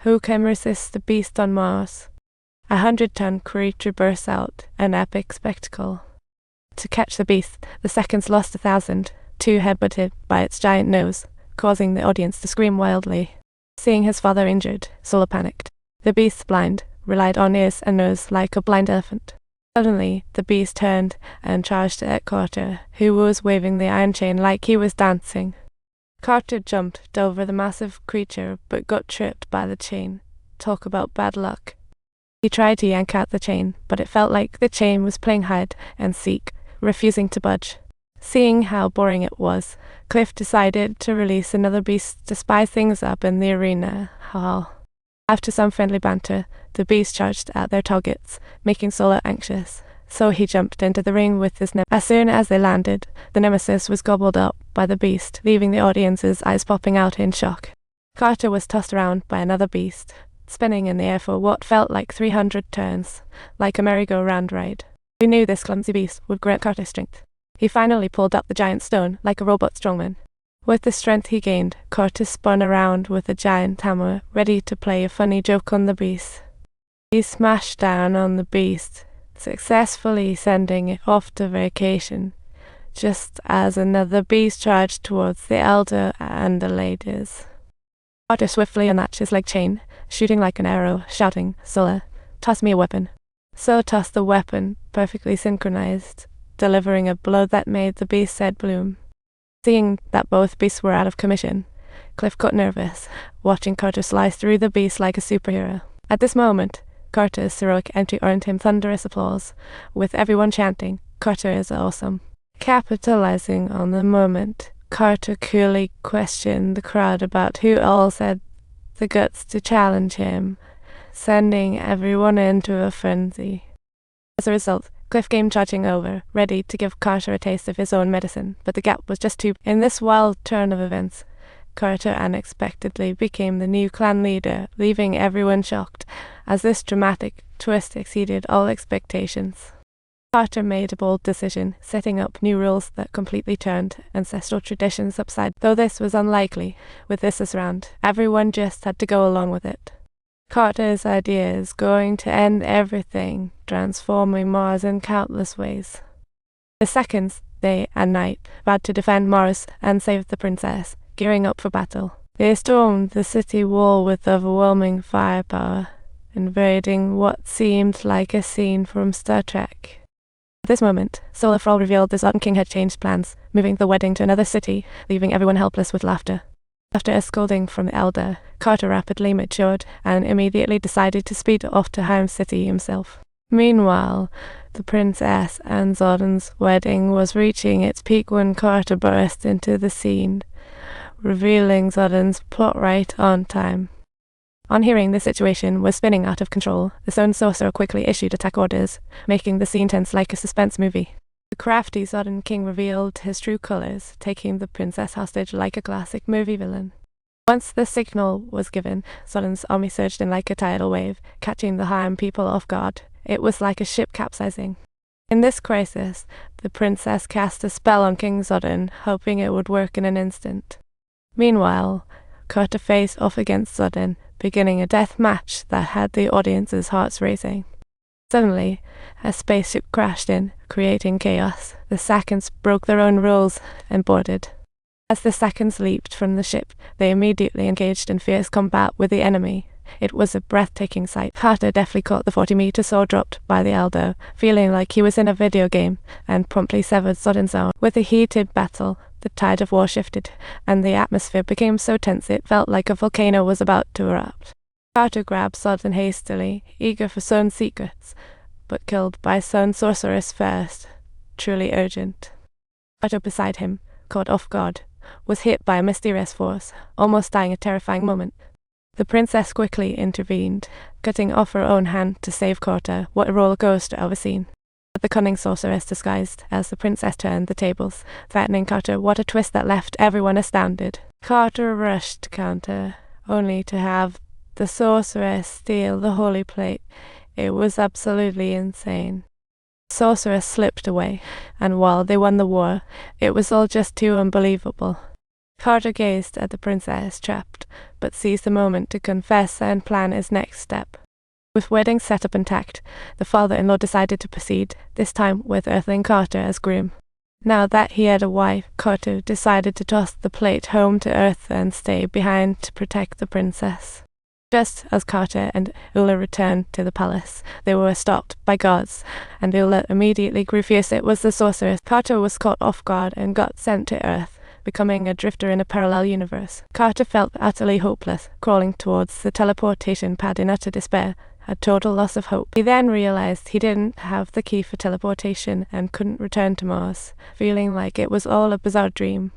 Who can resist the beast on Mars? 100-ton creature bursts out, an epic spectacle. To catch the beast, the seconds lost 1,000, two headbutted by its giant nose, causing the audience to scream wildly. Seeing his father injured, Sulla panicked. The beast's blind, relied on ears and nose like a blind elephant. Suddenly, the beast turned and charged at Carter, who was waving the iron chain like he was dancing. Carter jumped over the massive creature but got tripped by the chain. Talk about bad luck. He tried to yank out the chain, but it felt like the chain was playing hide and seek, refusing to budge. Seeing how boring it was, Cliff decided to release another beast to spice things up in the arena hall. After some friendly banter, the beast charged at their targets, making Sulla anxious. So he jumped into the ring with his nemesis. As soon as they landed, the nemesis was gobbled up by the beast, leaving the audience's eyes popping out in shock. Carter was tossed around by another beast, spinning in the air for what felt like 300 turns, like a merry-go-round ride. Who knew this clumsy beast would grant Carter strength? He finally pulled up the giant stone like a robot strongman. With the strength he gained, Carter spun around with a giant hammer, ready to play a funny joke on the beast. He smashed down on the beast, successfully sending it off to vacation, just as another beast charged towards the elder and the ladies. Carter swiftly unlatched his leg chain, shooting like an arrow, shouting, "Sulla, toss me a weapon." So tossed the weapon, perfectly synchronized, delivering a blow that made the beast's head bloom. Seeing that both beasts were out of commission, Cliff got nervous, watching Carter slice through the beast like a superhero. At this moment, Carter's heroic entry earned him thunderous applause, with everyone chanting, "Carter is awesome." Capitalizing on the moment, Carter coolly questioned the crowd about who all had the guts to challenge him, sending everyone into a frenzy. As a result, Cliff came charging over, ready to give Carter a taste of his own medicine, but the gap was just too. In this wild turn of events, Carter unexpectedly became the new clan leader, leaving everyone shocked, as this dramatic twist exceeded all expectations. Carter made a bold decision, setting up new rules that completely turned ancestral traditions upside. Though this was unlikely, with this as round, everyone just had to go along with it. Carter's idea is going to end everything, transforming Mars in countless ways. The seconds, day and night, vowed to defend Mars and save the princess, gearing up for battle. They stormed the city wall with overwhelming firepower, invading what seemed like a scene from Star Trek. At this moment, Sulla revealed the Zodden King had changed plans, moving the wedding to another city, leaving everyone helpless with laughter. After a scolding from the elder, Carter rapidly matured and immediately decided to speed off to Helm City himself. Meanwhile, the princess and Zodden's wedding was reaching its peak when Carter burst into the scene, revealing Zodden's plot right on time. On hearing the situation was spinning out of control, the Stone Sorcerer quickly issued attack orders, making the scene tense like a suspense movie. The crafty Zodden King revealed his true colors, taking the princess hostage like a classic movie villain. Once the signal was given, Zodden's army surged in like a tidal wave, catching the Helm people off guard. It was like a ship capsizing. In this crisis, the princess cast a spell on King Zodden, hoping it would work in an instant. Meanwhile, Carter faced off against Zodden, beginning a death match that had the audience's hearts racing. Suddenly, a spaceship crashed in, creating chaos. The Sakkans broke their own rules and boarded. As the Sakkans leaped from the ship, they immediately engaged in fierce combat with the enemy. It was a breathtaking sight. Carter deftly caught the 40-meter sword dropped by the elder, feeling like he was in a video game, and promptly severed Zodden's arm. With a heated battle, the tide of war shifted, and the atmosphere became so tense it felt like a volcano was about to erupt. Carter grabbed Zodden hastily, eager for Zone's secrets, but killed by Zone's sorceress first. Truly urgent. Carter beside him, caught off guard, was hit by a mysterious force, almost dying a terrifying moment. The princess quickly intervened, cutting off her own hand to save Carter. What a roller coaster of a scene. But the cunning sorceress disguised as the princess turned the tables, threatening Carter. What a twist that left everyone astounded. Carter rushed to counter, only to have the sorceress steal the holy plate. It was absolutely insane. The sorceress slipped away, and while they won the war, it was all just too unbelievable. Carter gazed at the princess, trapped, but seized the moment to confess and plan his next step. With wedding setup intact, the father-in-law decided to proceed, this time with Earthling Carter as groom. Now that he had a wife, Carter decided to toss the plate home to Earth and stay behind to protect the princess. Just as Carter and Ulla returned to the palace, they were stopped by guards, and Ulla immediately grew fierce. It was the sorceress. Carter was caught off guard and got sent to Earth, becoming a drifter in a parallel universe. Carter felt utterly hopeless, crawling towards the teleportation pad in utter despair, a total loss of hope. He then realized he didn't have the key for teleportation and couldn't return to Mars, feeling like it was all a bizarre dream.